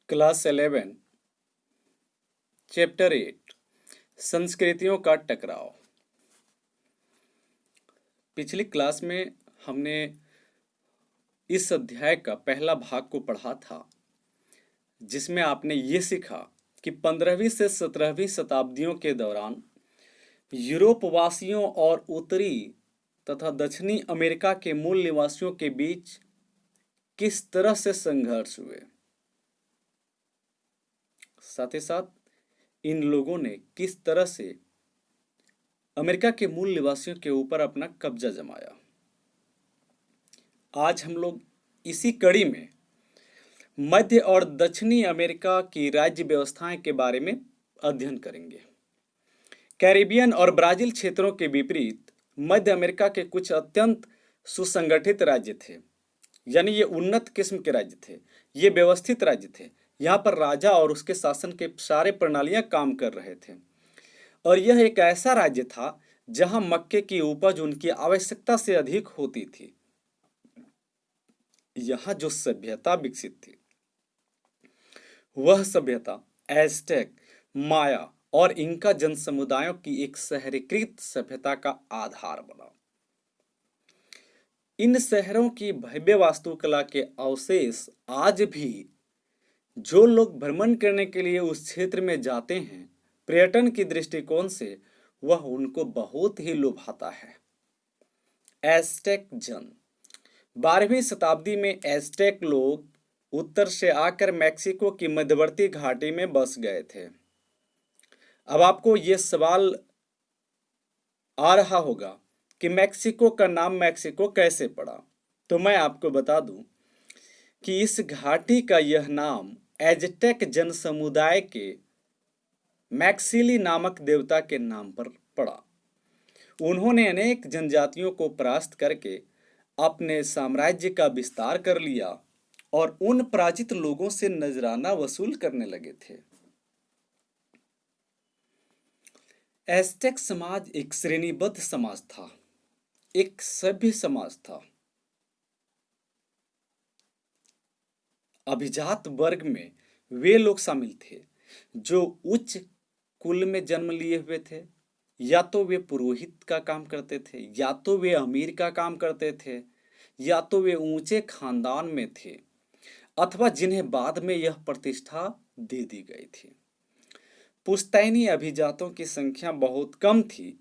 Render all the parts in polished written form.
Class 11 chapter 8 संस्कृतियों का टकराव। पिछली क्लास में हमने इस अध्याय का पहला भाग को पढ़ा था, जिसमें आपने ये सीखा कि 15वीं से 17वीं शताब्दियों के दौरान यूरोपवासियों और उत्तरी तथा दक्षिणी अमेरिका के मूल निवासियों के बीच किस तरह से संघर्ष हुए। साथ ही साथ इन लोगों ने किस तरह से अमेरिका के मूल निवासियों के ऊपर अपना कब्जा जमाया। आज हम लोग इसी कड़ी में मध्य और दक्षिणी अमेरिका की राज्य व्यवस्थाएं के बारे में अध्ययन करेंगे। कैरिबियन और ब्राजील क्षेत्रों के विपरीत मध्य अमेरिका के कुछ अत्यंत सुसंगठित राज्य थे, यानी ये उन्नत किस्म के राज्य थे, ये व्यवस्थित राज्य थे। यहाँ पर राजा और उसके शासन के सारे प्रणालियां काम कर रहे थे, और यह एक ऐसा राज्य था जहां मक्के की उपज उनकी आवश्यकता से अधिक होती थी। यहाँ जो सभ्यता विकसित थी वह सभ्यता एज़टेक, माया और इंका जन समुदायों की एक शहरीकृत सभ्यता का आधार बना। इन शहरों की भव्य वास्तुकला के अवशेष आज भी जो लोग भ्रमण करने के लिए उस क्षेत्र में जाते हैं, पर्यटन की दृष्टिकोण से वह उनको बहुत ही लुभाता है। एज़टेक जन 12वीं शताब्दी में एज़टेक लोग उत्तर से आकर मैक्सिको की मध्यवर्ती घाटी में बस गए थे। अब आपको यह सवाल आ रहा होगा कि मैक्सिको का नाम मैक्सिको कैसे पड़ा। तो मैं आपको बता दूं कि इस घाटी का यह नाम एज़टेक जन समुदाय के मैक्सिली नामक देवता के नाम पर पड़ा। उन्होंने अनेक जनजातियों को परास्त करके अपने साम्राज्य का विस्तार कर लिया और उन पराजित लोगों से नजराना वसूल करने लगे थे। एज़टेक समाज एक श्रेणीबद्ध समाज था, एक सभ्य समाज था। अभिजात वर्ग में वे लोग शामिल थे जो उच्च कुल में जन्म लिए हुए थे, या तो वे पुरोहित का काम करते थे, या तो वे अमीर का काम करते थे, या तो वे ऊंचे खानदान में थे, अथवा जिन्हें बाद में यह प्रतिष्ठा दे दी गई थी। पुश्तैनी अभिजातों की संख्या बहुत कम थी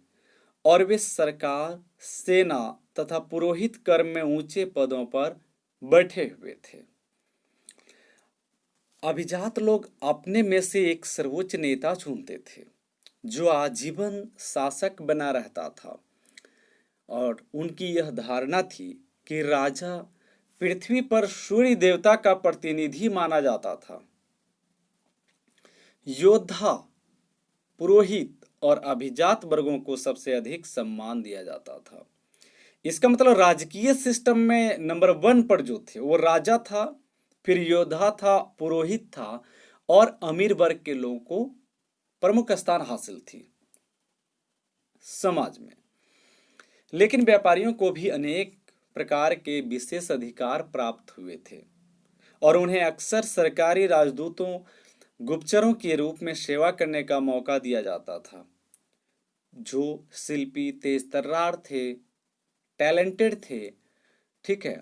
और वे सरकार, सेना तथा पुरोहित कर्म में ऊंचे पदों पर बैठे हुए थे। अभिजात लोग अपने में से एक सर्वोच्च नेता चुनते थे जो आजीवन शासक बना रहता था, और उनकी यह धारणा थी कि राजा पृथ्वी पर सूर्य देवता का प्रतिनिधि माना जाता था। योद्धा, पुरोहित और अभिजात वर्गों को सबसे अधिक सम्मान दिया जाता था। इसका मतलब राजकीय सिस्टम में नंबर 1 पर जो थे वो राजा था, फिर योद्धा था, पुरोहित था, और अमीर वर्ग के लोगों को प्रमुख स्थान हासिल थी समाज में। लेकिन व्यापारियों को भी अनेक प्रकार के विशेष अधिकार प्राप्त हुए थे और उन्हें अक्सर सरकारी राजदूतों, गुप्तचरों के रूप में सेवा करने का मौका दिया जाता था। जो शिल्पी तेज तर्रार थे, टैलेंटेड थे, ठीक है,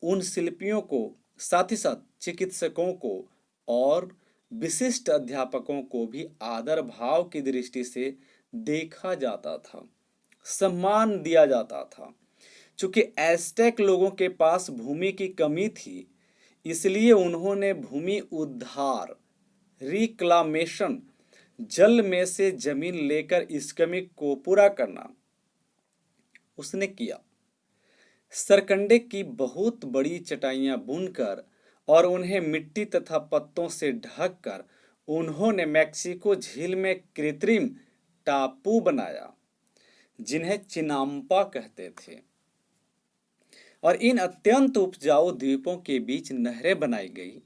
उन शिल्पियों को, साथ ही साथ चिकित्सकों को और विशिष्ट अध्यापकों को भी आदर भाव की दृष्टि से देखा जाता था, सम्मान दिया जाता था। चूंकि एज़टेक लोगों के पास भूमि की कमी थी, इसलिए उन्होंने भूमि उद्धार, रिक्लामेशन, जल में से जमीन लेकर इस कमी को पूरा करना उसने किया। सरकंडे की बहुत बड़ी चटाइयां बुनकर और उन्हें मिट्टी तथा पत्तों से ढककर उन्होंने मैक्सिको झील में कृत्रिम टापू बनाया जिन्हें चिनाम्पा कहते थे, और इन अत्यंत उपजाऊ द्वीपों के बीच नहरें बनाई गई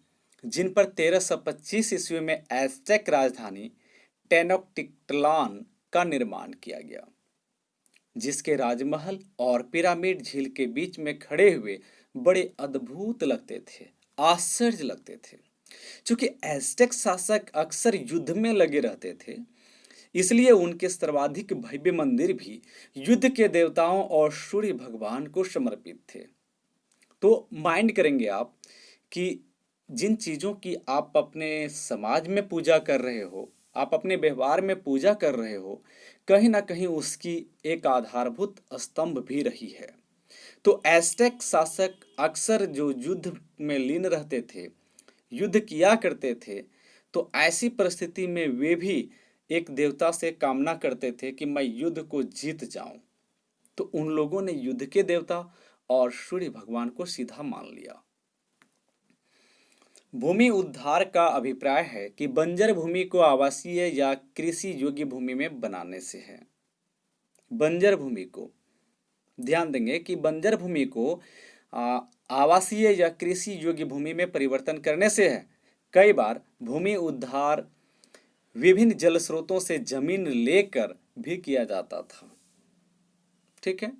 जिन पर 1325 ईस्वी में एज़टेक राजधानी टेनोक्टिट्लान का निर्माण किया गया, जिसके राजमहल और पिरामिड झील के बीच में खड़े हुए बड़े अद्भुत लगते थे, आश्चर्य लगते थे। क्योंकि एज़टेक शासक अक्सर युद्ध में लगे रहते थे, इसलिए उनके सर्वाधिक भव्य मंदिर भी युद्ध के देवताओं और सूर्य भगवान को समर्पित थे। तो माइंड करेंगे आप कि जिन चीज़ों की आप अपने समाज में पूजा कर रहे हो, आप अपने व्यवहार में पूजा कर रहे हो, कहीं ना कहीं उसकी एक आधारभूत स्तंभ भी रही है। तो एज़टेक शासक अक्सर जो युद्ध में लीन रहते थे, युद्ध किया करते थे, तो ऐसी परिस्थिति में वे भी एक देवता से कामना करते थे कि मैं युद्ध को जीत जाऊं। तो उन लोगों ने युद्ध के देवता और सूर्य भगवान को सीधा मान लिया। भूमि उद्धार का अभिप्राय है कि बंजर भूमि को आवासीय या कृषि योग्य भूमि में बनाने से है। बंजर भूमि को ध्यान देंगे कि बंजर भूमि को आवासीय या कृषि योग्य भूमि में परिवर्तन करने से है। कई बार भूमि उद्धार विभिन्न जल स्रोतों से जमीन लेकर भी किया जाता था। ठीक है।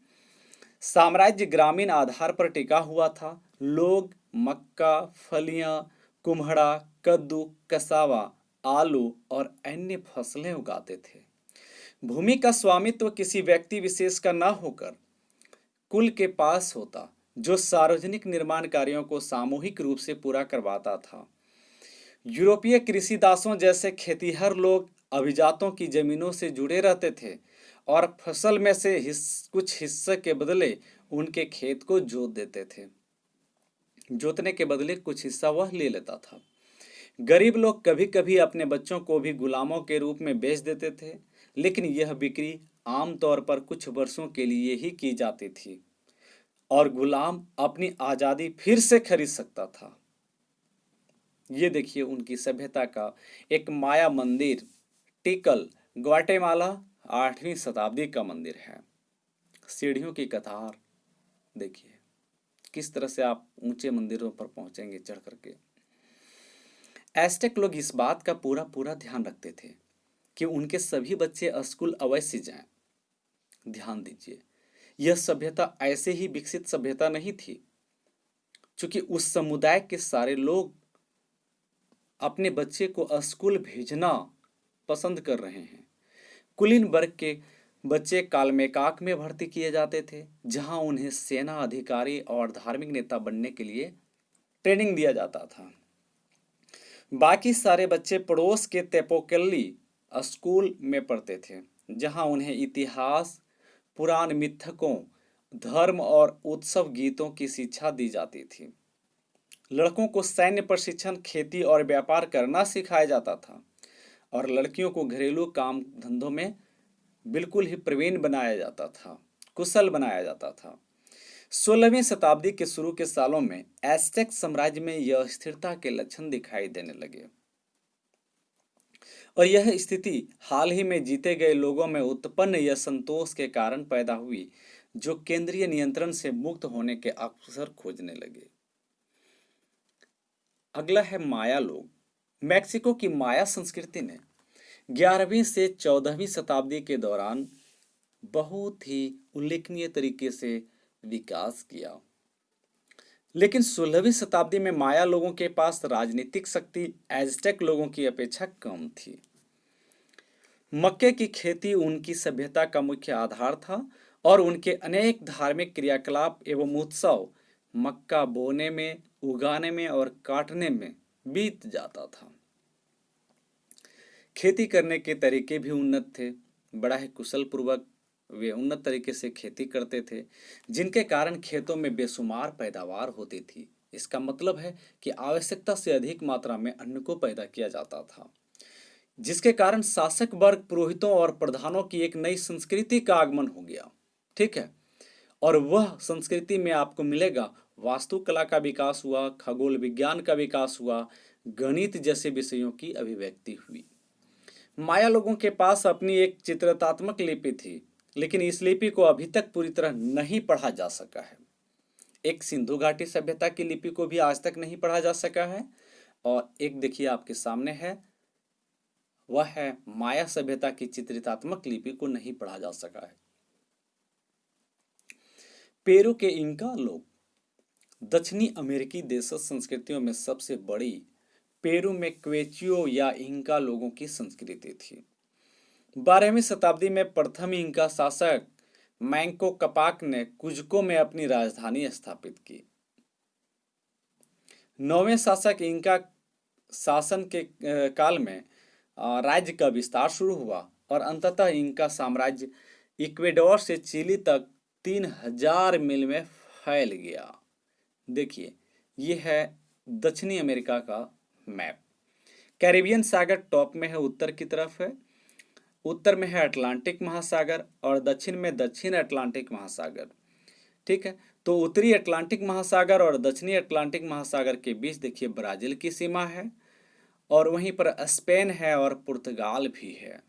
साम्राज्य ग्रामीण आधार पर टिका हुआ था। लोग मक्का, फलियां, कुम्हड़ा, कद्दू, कसावा, आलू और अन्य फसलें उगाते थे। भूमि का स्वामित्व किसी व्यक्ति विशेष का न होकर कुल के पास होता, जो सार्वजनिक निर्माण कार्यों को सामूहिक रूप से पूरा करवाता था। यूरोपीय कृषि दासों जैसे खेतिहर लोग अभिजातों की जमीनों से जुड़े रहते थे और फसल में से कुछ हिस्से के बदले उनके खेत को जोत देते थे। जोतने के बदले कुछ हिस्सा वह ले लेता था। गरीब लोग कभी कभी अपने बच्चों को भी गुलामों के रूप में बेच देते थे, लेकिन यह बिक्री आमतौर पर कुछ वर्षों के लिए ही की जाती थी और गुलाम अपनी आज़ादी फिर से खरीद सकता था। ये देखिए उनकी सभ्यता का एक माया मंदिर टिकल, ग्वाटेमाला 8वीं शताब्दी का मंदिर है। सीढ़ियों की कतार देखिए किस तरह से आप ऊंचे मंदिरों पर पहुंचेंगे चढ़ करके। एज़टेक लोग इस बात का पूरा पूरा ध्यान रखते थे कि उनके सभी बच्चे स्कूल अवश्य जाएं। ध्यान दीजिए, यह सभ्यता ऐसे ही विकसित सभ्यता नहीं थी, क्योंकि उस समुदाय के सारे लोग अपने बच्चे को स्कूल भेजना पसंद कर रहे हैं। कुलीन वर्ग के बच्चे कालमेकाक में भर्ती किए जाते थे, जहां उन्हें सेना अधिकारी और धार्मिक नेता बनने के लिए ट्रेनिंग दिया जाता था। बाकी सारे बच्चे पड़ोस के तेपोकेल्ली स्कूल में पढ़ते थे, जहां उन्हें इतिहास, पुराण मिथकों, धर्म और उत्सव गीतों की शिक्षा दी जाती थी। लड़कों को सैन्य प्रशिक्षण, खेती और व्यापार करना सिखाया जाता था और लड़कियों को घरेलू काम धंधों में बिल्कुल ही प्रवीण बनाया जाता था, कुशल बनाया जाता था। 16वीं शताब्दी के शुरू के सालों में एज़टेक साम्राज्य में यह स्थिरता के लक्षण दिखाई देने लगे और यह स्थिति हाल ही में जीते गए लोगों में उत्पन्न यह संतोष के कारण पैदा हुई, जो केंद्रीय नियंत्रण से मुक्त होने के अवसर खोजने लगे। अगला है माया लोग। मैक्सिको की माया संस्कृति ने 11वीं से 14वीं शताब्दी के दौरान बहुत ही उल्लेखनीय तरीके से विकास किया, लेकिन 16वीं शताब्दी में माया लोगों के पास राजनीतिक शक्ति एज़टेक लोगों की अपेक्षा कम थी। मक्के की खेती उनकी सभ्यता का मुख्य आधार था और उनके अनेक धार्मिक क्रियाकलाप एवं उत्सव मक्का बोने में, उगाने में और काटने में बीत जाता था। खेती करने के तरीके भी उन्नत थे। बड़ा ही कुशल पूर्वक वे उन्नत तरीके से खेती करते थे, जिनके कारण खेतों में बेशुमार पैदावार होती थी। इसका मतलब है कि आवश्यकता से अधिक मात्रा में अन्न को पैदा किया जाता था, जिसके कारण शासक वर्ग, पुरोहितों और प्रधानों की एक नई संस्कृति का आगमन हो गया। ठीक है। और वह संस्कृति में आपको मिलेगा वास्तुकला का विकास हुआ, खगोल विज्ञान का विकास हुआ, गणित जैसे विषयों की अभिव्यक्ति हुई। माया लोगों के पास अपनी एक चित्रतात्मक लिपि थी, लेकिन इस लिपि को अभी तक पूरी तरह नहीं पढ़ा जा सका है। एक सिंधु घाटी सभ्यता की लिपि को भी आज तक नहीं पढ़ा जा सका है और एक देखिए आपके सामने है, वह है माया सभ्यता की चित्रितात्मक लिपि को नहीं पढ़ा जा सका है। पेरू के इंका लोग दक्षिणी अमेरिकी देशज संस्कृतियों में सबसे बड़ी पेरू में क्वेचियो या इंका लोगों की संस्कृति थी। 12वीं शताब्दी में प्रथम इंका शासक मैंको कपाक ने कुज्को में अपनी राजधानी स्थापित की। 9वें शासक इंका शासन के काल में राज्य का विस्तार शुरू हुआ और अंततः इंका साम्राज्य इक्वेडोर से चिली तक 3000 मील में फैल गया। देखिए, ये है दक्षिणी अमेरिका का मैप। कैरिबियन सागर टॉप में है, उत्तर की तरफ है। उत्तर में है अटलांटिक महासागर और दक्षिण में दक्षिण अटलांटिक महासागर। ठीक है, तो उत्तरी अटलांटिक महासागर और दक्षिणी अटलांटिक महासागर के बीच देखिए ब्राजील की सीमा है और वहीं पर स्पेन है और पुर्तगाल भी है।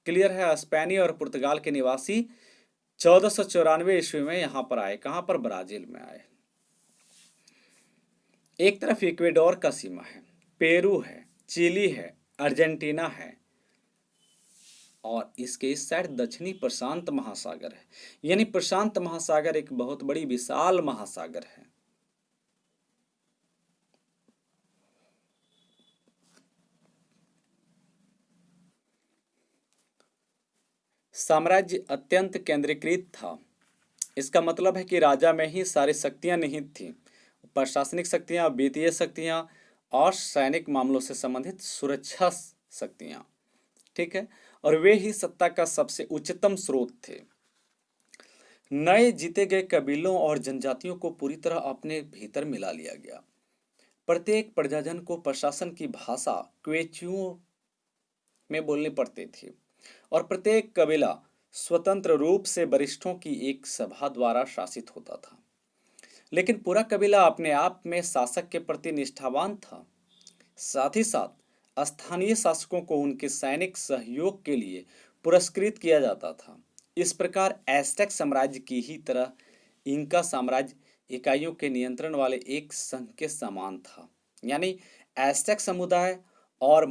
क्लियर है, स्पेनी और पुर्तगाल के निवासी 1494 ईस्वी में यहाँ पर आए। कहाँ पर? ब्राजील में आए। एक तरफ इक्वेडोर का सीमा है, पेरू है, चिली है, अर्जेंटीना है और इसके इस साइड दक्षिणी प्रशांत महासागर है। यानी प्रशांत महासागर एक बहुत बड़ी विशाल महासागर है। साम्राज्य अत्यंत केंद्रीकृत था। इसका मतलब है कि राजा में ही सारी शक्तियां निहित थीं। प्रशासनिक शक्तियां, वित्तीय शक्तियां और सैनिक मामलों से संबंधित सुरक्षा शक्तियां। ठीक है, और वे ही सत्ता का सबसे उच्चतम स्रोत थे। नए जीते गए कबीलों और जनजातियों को पूरी तरह अपने भीतर मिला लिया गया। प्रत्येक प्रजाजन को प्रशासन की भाषा क्वेचुओ में बोलनी पड़ती थी और प्रत्येक कबीला स्वतंत्र रूप से वरिष्ठों की एक सभा द्वारा शासित होता था। लेकिन पूरा कबीला अपने आप में शासक के प्रति निष्ठावान था। साथ ही साथ स्थानीय शासकों को उनके सैनिक सहयोग के लिए पुरस्कृत किया जाता था। इस प्रकार एज़टेक साम्राज्य की ही तरह इंका साम्राज्य इकाइयों के नियंत्रण वाले एक संघ के समान था। यानी एज़टेक समुदाय और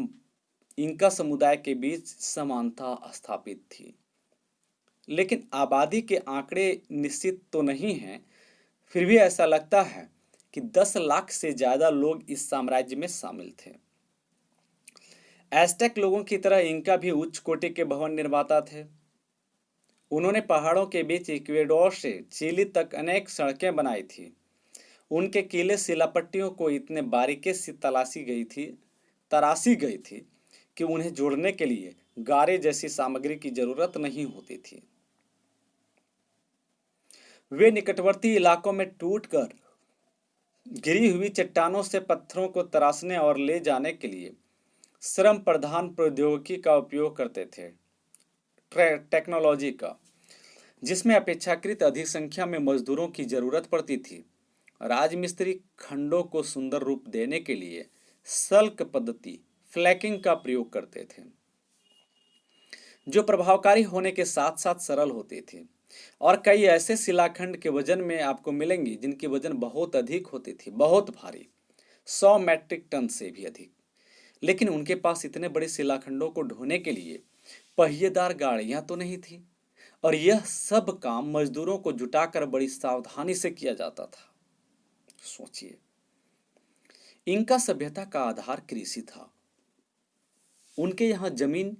इंका समुदाय के बीच समानता स्थापित थी। लेकिन आबादी के आंकड़े निश्चित तो नहीं हैं, फिर भी ऐसा लगता है कि 10 लाख से ज़्यादा लोग इस साम्राज्य में शामिल थे। एज़टेक लोगों की तरह इंका भी उच्च कोटि के भवन निर्माता थे। उन्होंने पहाड़ों के बीच इक्वेडोर से चिली तक अनेक सड़कें बनाई थी। उनके किले शिलापट्टियों को इतने बारीकी से तराशी गई थी कि उन्हें जोड़ने के लिए गारे जैसी सामग्री की जरूरत नहीं होती थी। वे निकटवर्ती इलाकों में टूटकर गिरी हुई चट्टानों से पत्थरों को तराशने और ले जाने के लिए श्रम प्रधान प्रौद्योगिकी का उपयोग करते थे, टेक्नोलॉजी का, जिसमें अपेक्षाकृत अधिक संख्या में मजदूरों की जरूरत पड़ती थी। राजमिस्त्री खंडों को सुंदर रूप देने के लिए सल्क पद्धति, फ्लैकिंग का प्रयोग करते थे, जो प्रभावकारी होने के साथ साथ सरल होती थी। और कई ऐसे शिलाखंड के वजन में आपको मिलेंगे जिनकी वजन बहुत अधिक होती थी, बहुत भारी, 100 मैट्रिक टन से भी अधिक। लेकिन उनके पास इतने बड़े शिलाखंडों को ढोने के लिए पहिएदार गाड़ियां तो नहीं थी और यह सब काम मजदूरों को जुटाकर बड़ी सावधानी से किया जाता था। सोचिए, इंका सभ्यता का आधार कृषि था। उनके यहाँ जमीन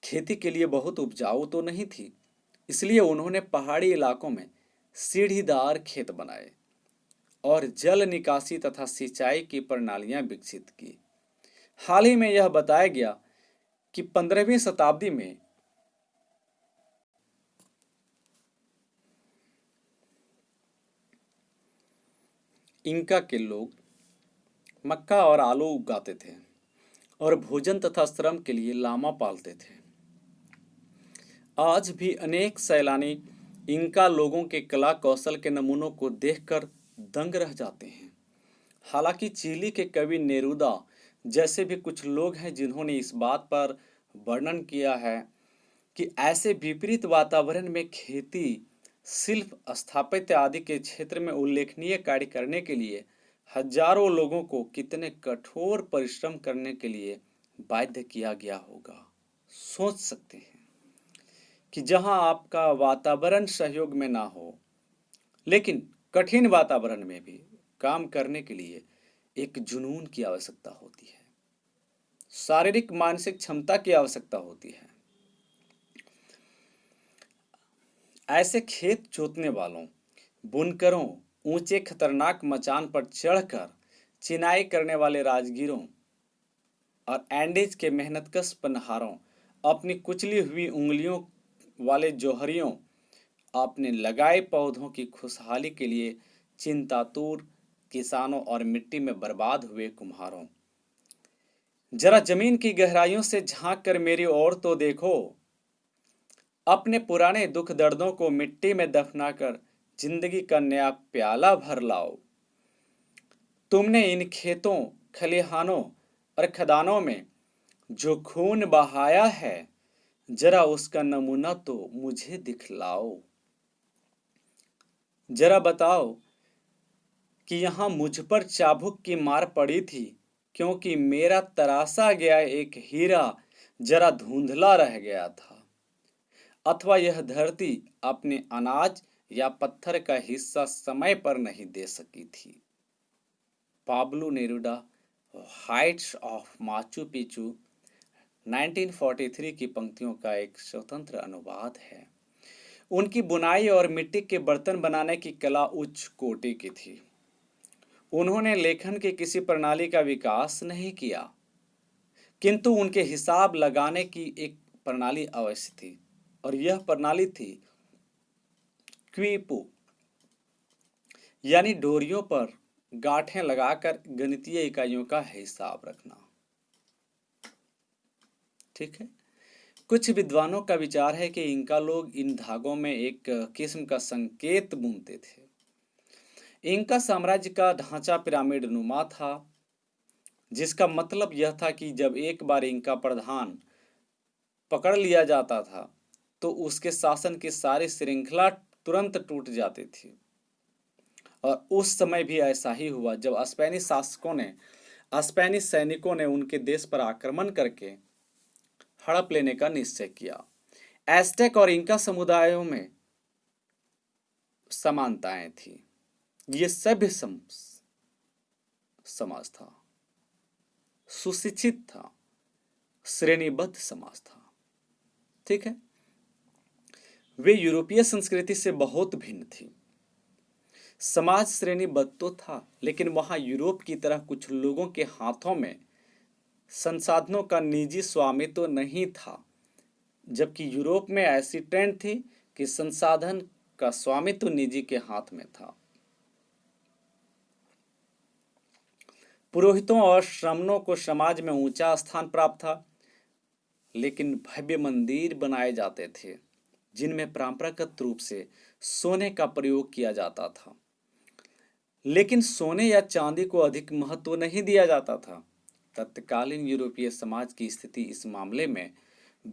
खेती के लिए बहुत उपजाऊ तो नहीं थी, इसलिए उन्होंने पहाड़ी इलाकों में सीढ़ीदार खेत बनाए और जल निकासी तथा सिंचाई की प्रणालियां विकसित की। हाल ही में यह बताया गया कि 15वीं शताब्दी में इंका के लोग मक्का और आलू उगाते थे और भोजन तथा श्रम के लिए लामा पालते थे। आज भी अनेक सैलानी इंका लोगों के कला कौशल के नमूनों को देखकर दंग रह जाते हैं। हालांकि चिली के कवि नेरूदा जैसे भी कुछ लोग हैं जिन्होंने इस बात पर वर्णन किया है कि ऐसे विपरीत वातावरण में खेती, शिल्प, स्थापत्य आदि के क्षेत्र में उल्लेखनीय कार्य करने के लिए हजारों लोगों को कितने कठोर परिश्रम करने के लिए बाध्य किया गया होगा। सोच सकते हैं कि जहां आपका वातावरण सहयोग में ना हो, लेकिन कठिन वातावरण में भी काम करने के लिए एक जुनून की आवश्यकता होती है, शारीरिक मानसिक क्षमता की आवश्यकता होती है। ऐसे खेत जोतने वालों, बुनकरों, ऊंचे खतरनाक मचान पर चढ़कर चिनाई करने वाले राजगीरों और एंडीज के मेहनतकश पनहारों, अपनी कुचली हुई उंगलियों वाले जौहरियों, अपने लगाए पौधों की खुशहाली के लिए चिंतातुर किसानों और मिट्टी में बर्बाद हुए कुम्हारों, जरा जमीन की गहराइयों से झांक कर मेरी ओर तो देखो, अपने पुराने दुख दर्दों को मिट्टी में दफनाकर जिंदगी का नया प्याला भर लाओ। तुमने इन खेतों, खलिहानों और खदानों में जो खून बहाया है, जरा उसका नमूना तो मुझे दिखलाओ। जरा बताओ कि यहाँ मुझ पर चाबुक की मार पड़ी थी, क्योंकि मेरा तरासा गया एक हीरा जरा धुंधला रह गया था, अथवा यह धरती अपने अनाज या पत्थर का हिस्सा समय पर नहीं दे सकी थी। Pablo Neruda, Heights of Machu Picchu 1943 की पंक्तियों का एक स्वतंत्र अनुवाद है। उनकी बुनाई और मिट्टी के बर्तन बनाने की कला उच्च कोटि की थी। उन्होंने लेखन की किसी प्रणाली का विकास नहीं किया, किंतु उनके हिसाब लगाने की एक प्रणाली अवश्य थी, और यह प्रणाली थी क्विपू, यानी डोरियों पर गांठें लगाकर गणितीय इकाइयों का हिसाब रखना। ठीक है। कुछ विद्वानों का विचार है कि इंका लोग इन धागों में एक किस्म का संकेत बुनते थे। इंका साम्राज्य का ढांचा पिरामिड नुमा था, जिसका मतलब यह था कि जब एक बार इंका प्रधान पकड़ लिया जाता था तो उसके शासन की सारी श्रृंखला तुरंत टूट जाती थी। और उस समय भी ऐसा ही हुआ जब स्पेनिश सैनिकों ने उनके देश पर आक्रमण करके हड़प लेने का निश्चय किया। एस्टेक और इंका समुदायों में समानताएं थी। ये सभ्य समाज था, सुशिक्षित था, श्रेणीबद्ध समाज था। ठीक है। वे यूरोपीय संस्कृति से बहुत भिन्न थी। समाज श्रेणीबद्ध तो था, लेकिन वहां यूरोप की तरह कुछ लोगों के हाथों में संसाधनों का निजी स्वामित्व तो नहीं था, जबकि यूरोप में ऐसी ट्रेंड थी कि संसाधन का स्वामित्व निजी के हाथ में था। पुरोहितों और श्रमणों को समाज में ऊंचा स्थान प्राप्त था, लेकिन भव्य मंदिर बनाए जाते थे जिनमें परंपरागत रूप से सोने का प्रयोग किया जाता था, लेकिन सोने या चांदी को अधिक महत्व नहीं दिया जाता था। तत्कालीन यूरोपीय समाज की स्थिति इस मामले में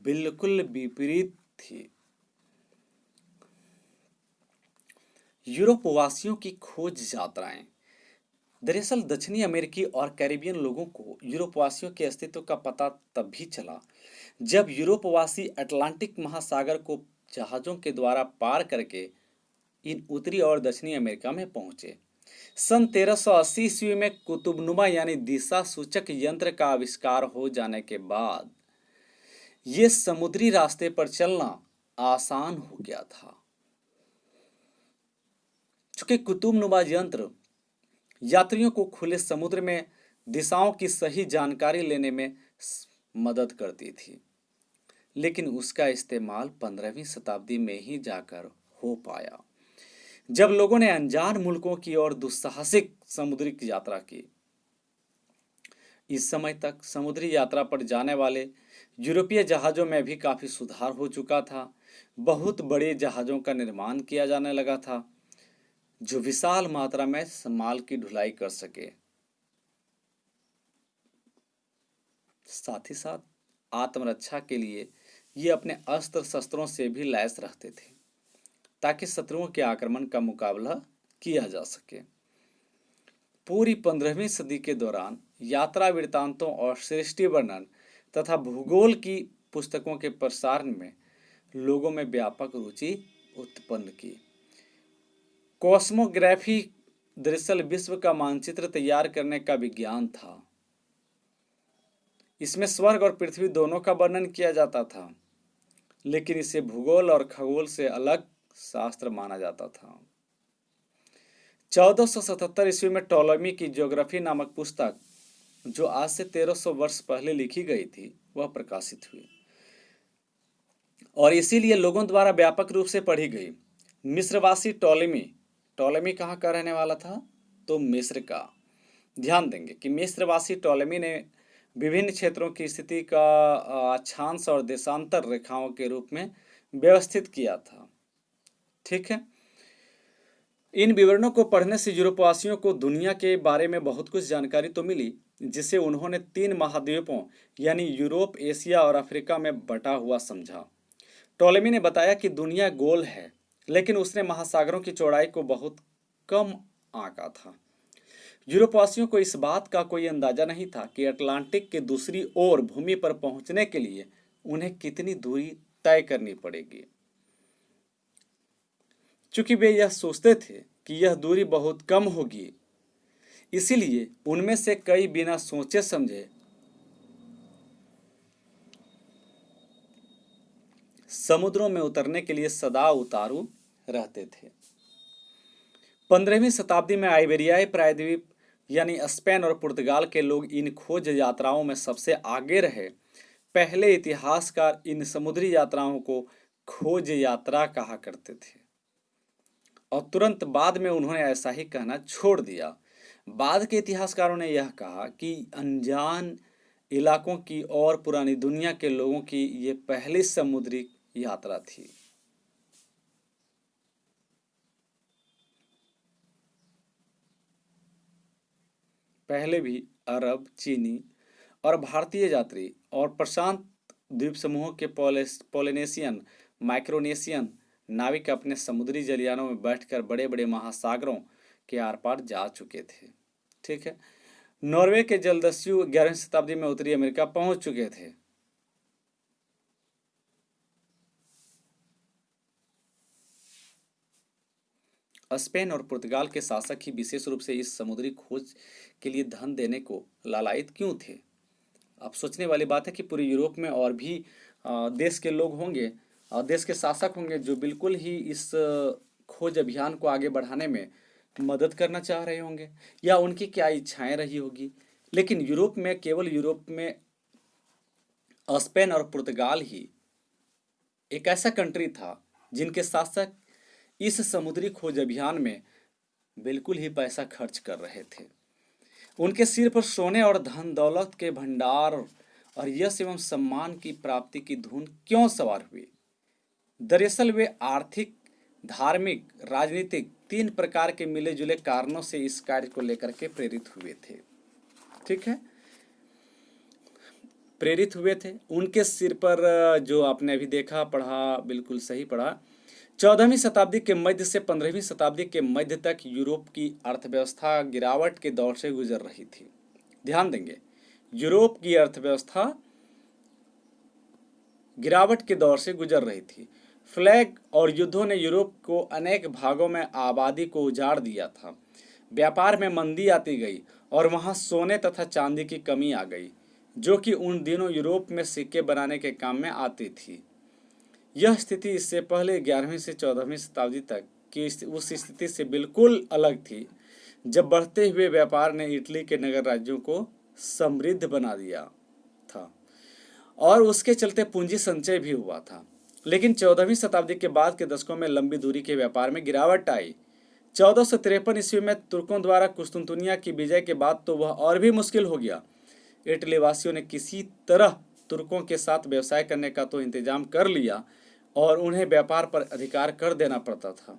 बिल्कुल विपरीत थी। यूरोप वासियों की खोज यात्राएं। दरअसल दक्षिणी अमेरिकी और कैरिबियन लोगों को यूरोप वासियों के अस्तित्व का पता तब भी चला जब यूरोपवासी अटलांटिक महासागर को जहाजों के द्वारा पार करके इन उत्तरी और दक्षिणी अमेरिका में पहुंचे। सन 1380 ईस्वी में कुतुबनुमा यानी दिशा सूचक यंत्र का आविष्कार हो जाने के बाद ये समुद्री रास्ते पर चलना आसान हो गया था। चूंकि कुतुबनुमा यंत्र यात्रियों को खुले समुद्र में दिशाओं की सही जानकारी लेने में मदद करती थी, लेकिन उसका इस्तेमाल 15वीं शताब्दी में ही जाकर हो पाया, जब लोगों ने अनजान मुल्कों की ओर दुस्साहसिक समुद्री यात्रा की। इस समय तक समुद्री यात्रा पर जाने वाले यूरोपीय जहाज़ों में भी काफ़ी सुधार हो चुका था। बहुत बड़े जहाज़ों का निर्माण किया जाने लगा था जो विशाल मात्रा में माल की ढुलाई कर सके। साथ ही साथ आत्मरक्षा के लिए ये अपने अस्त्र शस्त्रों से भी लैस रहते थे ताकि शत्रुओं के आक्रमण का मुकाबला किया जा सके। पूरी 15वीं सदी के दौरान यात्रा वृत्तांतों और सृष्टि वर्णन तथा भूगोल की पुस्तकों के प्रसार में लोगों में व्यापक रुचि उत्पन्न की। कॉस्मोग्राफी दरअसल विश्व का मानचित्र तैयार करने का विज्ञान था। इसमें स्वर्ग और पृथ्वी दोनों का वर्णन किया जाता था, लेकिन इसे भूगोल और खगोल से अलग शास्त्र माना जाता था। 1477 ईस्वी में टॉलेमी की ज्योग्राफी नामक पुस्तक, जो आज से 1300 वर्ष पहले लिखी गई थी, वह प्रकाशित हुई और इसीलिए लोगों द्वारा व्यापक रूप से पढ़ी गई। मिस्रवासी टॉलेमी, टॉलेमी कहाँ का रहने वाला था? तो मिस्र का। ध्यान देंगे कि मिस्रवासी टॉलेमी ने विभिन्न क्षेत्रों की स्थिति का अक्षांश और देशांतर रेखाओं के रूप में व्यवस्थित किया था। ठीक है। इन विवरणों को पढ़ने से यूरोपवासियों को दुनिया के बारे में बहुत कुछ जानकारी तो मिली, जिसे उन्होंने 3 महाद्वीपों यानी यूरोप, एशिया और अफ्रीका में बटा हुआ समझा। टॉलेमी ने बताया कि दुनिया गोल है, लेकिन उसने महासागरों की चौड़ाई को बहुत कम आंका था। यूरोपवासियों को इस बात का कोई अंदाजा नहीं था कि अटलांटिक के दूसरी ओर भूमि पर पहुंचने के लिए उन्हें कितनी दूरी तय करनी पड़ेगी। चूंकि वे यह सोचते थे कि यह दूरी बहुत कम होगी, इसीलिए उनमें से कई बिना सोचे समझे समुद्रों में उतरने के लिए सदा उतारू रहते थे। 15वीं शताब्दी में आइबेरियाई प्रायद्वीप यानी स्पेन और पुर्तगाल के लोग इन खोज यात्राओं में सबसे आगे रहे। पहले इतिहासकार इन समुद्री यात्राओं को खोज यात्रा कहा करते थे और तुरंत बाद में उन्होंने ऐसा ही कहना छोड़ दिया। बाद के इतिहासकारों ने यह कहा कि अनजान इलाकों की और पुरानी दुनिया के लोगों की ये पहली समुद्री यात्रा थी। पहले भी अरब, चीनी और भारतीय यात्री और प्रशांत द्वीप समूह के पोलिनेशियन, माइक्रोनेशियन नाविक अपने समुद्री जलयानों में बैठकर बड़े बड़े महासागरों के आर पार जा चुके थे। ठीक है। नॉर्वे के जलदस्यु 11वीं शताब्दी में उत्तरी अमेरिका पहुंच चुके थे। स्पेन और पुर्तगाल के शासक ही विशेष रूप से इस समुद्री खोज के लिए धन देने को लालायित क्यों थे? अब सोचने वाली बात है कि पूरे यूरोप में और भी देश के लोग होंगे, देश के शासक होंगे जो बिल्कुल ही इस खोज अभियान को आगे बढ़ाने में मदद करना चाह रहे होंगे, या उनकी क्या इच्छाएं रही होगी। लेकिन यूरोप में, केवल यूरोप में स्पेन और पुर्तगाल ही एक ऐसा कंट्री था जिनके शासक इस समुद्री खोज अभियान में बिल्कुल ही पैसा खर्च कर रहे थे। उनके सिर पर सोने और धन दौलत के भंडार और यश एवं सम्मान की प्राप्ति की धुन क्यों सवार हुई? दरअसल वे आर्थिक, धार्मिक, राजनीतिक 3 प्रकार के मिले जुले कारणों से इस कार्य को लेकर के प्रेरित हुए थे। ठीक है, प्रेरित हुए थे। उनके सिर पर जो आपने अभी देखा, पढ़ा, बिल्कुल सही पढ़ा, 14वीं शताब्दी के मध्य से 15वीं शताब्दी के मध्य तक यूरोप की अर्थव्यवस्था गिरावट के दौर से गुजर रही थी। ध्यान देंगे, यूरोप की अर्थव्यवस्था गिरावट के दौर से गुजर रही थी। फ्लैग और युद्धों ने यूरोप को अनेक भागों में आबादी को उजाड़ दिया था। व्यापार में मंदी आती गई और वहां सोने तथा चांदी की कमी आ गई, जो कि उन दिनों यूरोप में सिक्के बनाने के काम में आती थी। यह स्थिति इससे पहले 11वीं से 14वीं शताब्दी तक की उस स्थिति से बिल्कुल अलग थी, जब बढ़ते हुए व्यापार ने इटली के नगर राज्यों को समृद्ध बना दिया था और उसके चलते पूंजी संचय भी हुआ था। लेकिन 14वीं शताब्दी के बाद के दशकों में लंबी दूरी के व्यापार में गिरावट आई। 1453 ईस्वी में तुर्कों द्वारा कुस्तुनतुनिया की विजय के बाद तो वह और भी मुश्किल हो गया। इटली वासियों ने किसी तरह तुर्कों के साथ व्यवसाय करने का तो इंतजाम कर लिया और उन्हें व्यापार पर अधिकार कर देना पड़ता था।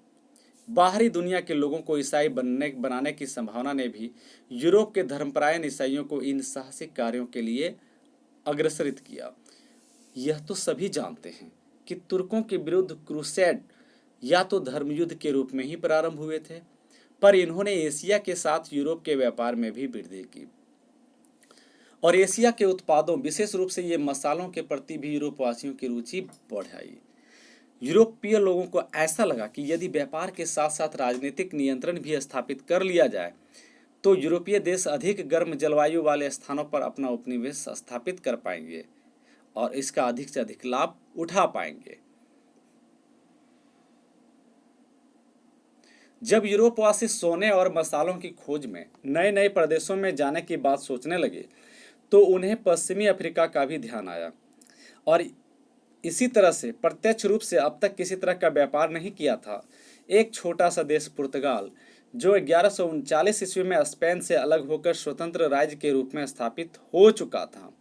बाहरी दुनिया के लोगों को ईसाई बनाने की संभावना ने भी यूरोप के धर्मपरायण ईसाइयों को इन साहसिक कार्यों के लिए अग्रसरित किया। यह तो सभी जानते हैं कि तुर्कों के विरुद्ध क्रूसेड या तो धर्मयुद्ध के रूप में ही प्रारंभ हुए थे, पर इन्होंने एशिया के साथ यूरोप के व्यापार में भी वृद्धि की और एशिया के उत्पादों, विशेष रूप से ये मसालों के प्रति भी यूरोपवासियों की रुचि बढ़ाई। यूरोपीय लोगों को ऐसा लगा कि यदि व्यापार के साथ साथ राजनीतिक नियंत्रण भी स्थापित कर लिया जाए तो यूरोपीय देश अधिक गर्म जलवायु वाले स्थानों पर अपना उपनिवेश स्थापित कर पाएंगे और इसका अधिक से अधिक लाभ उठा पाएंगे। जब यूरोपवासी सोने और मसालों की खोज में नए नए प्रदेशों में जाने की बात सोचने लगे तो उन्हें पश्चिमी अफ्रीका का भी ध्यान आया और इसी तरह से प्रत्यक्ष रूप से अब तक किसी तरह का व्यापार नहीं किया था। एक छोटा सा देश पुर्तगाल जो 1139 ईस्वी में स्पेन से अलग होकर स्वतंत्र राज्य के रूप में स्थापित हो चुका था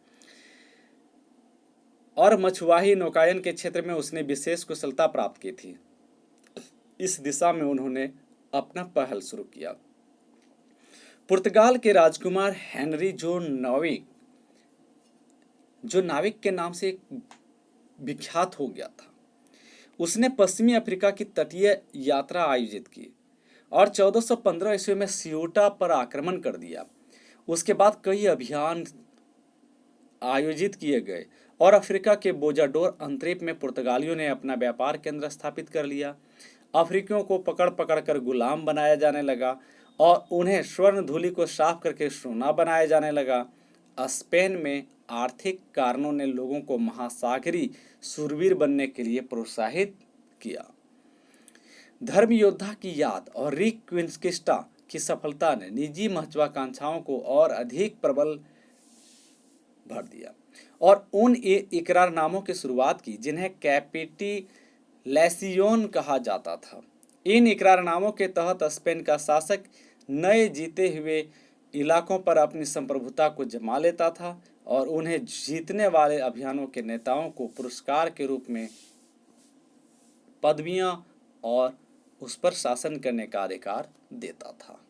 और मछुआही नौकायन के क्षेत्र में उसने विशेष कुशलता प्राप्त की थी, इस दिशा में उन्होंने अपना पहल शुरू किया। पुर्तगाल के राजकुमार हेनरी जो नाविक के नाम से विख्यात हो गया था, उसने पश्चिमी अफ्रीका की तटीय यात्रा आयोजित की और 1415 ईस्वी में सियोटा पर आक्रमण कर दिया। उसके बाद कई अभियान आयोजित किए गए और अफ्रीका के बोजाडोर अंतरीप में पुर्तगालियों ने अपना व्यापार केंद्र स्थापित कर लिया। अफ्रीकियों को पकड़ पकड़ कर गुलाम बनाया जाने लगा और उन्हें स्वर्ण धूलि को साफ करके सोना बनाया जाने लगा। स्पेन में आर्थिक कारणों ने लोगों को महासागरी शूरवीर बनने के लिए प्रोत्साहित किया। धर्म योद्धा की याद और रिकन्क्विस्टा की सफलता ने निजी महत्वाकांक्षाओं को और अधिक प्रबल भर दिया और उन इकरारनामों की शुरुआत की जिन्हें कैपिटुलेसियोन कहा जाता था। इन इकरारनामों के तहत स्पेन का शासक नए जीते हुए इलाकों पर अपनी संप्रभुता को जमा लेता था और उन्हें जीतने वाले अभियानों के नेताओं को पुरस्कार के रूप में पदवियां और उस पर शासन करने का अधिकार देता था।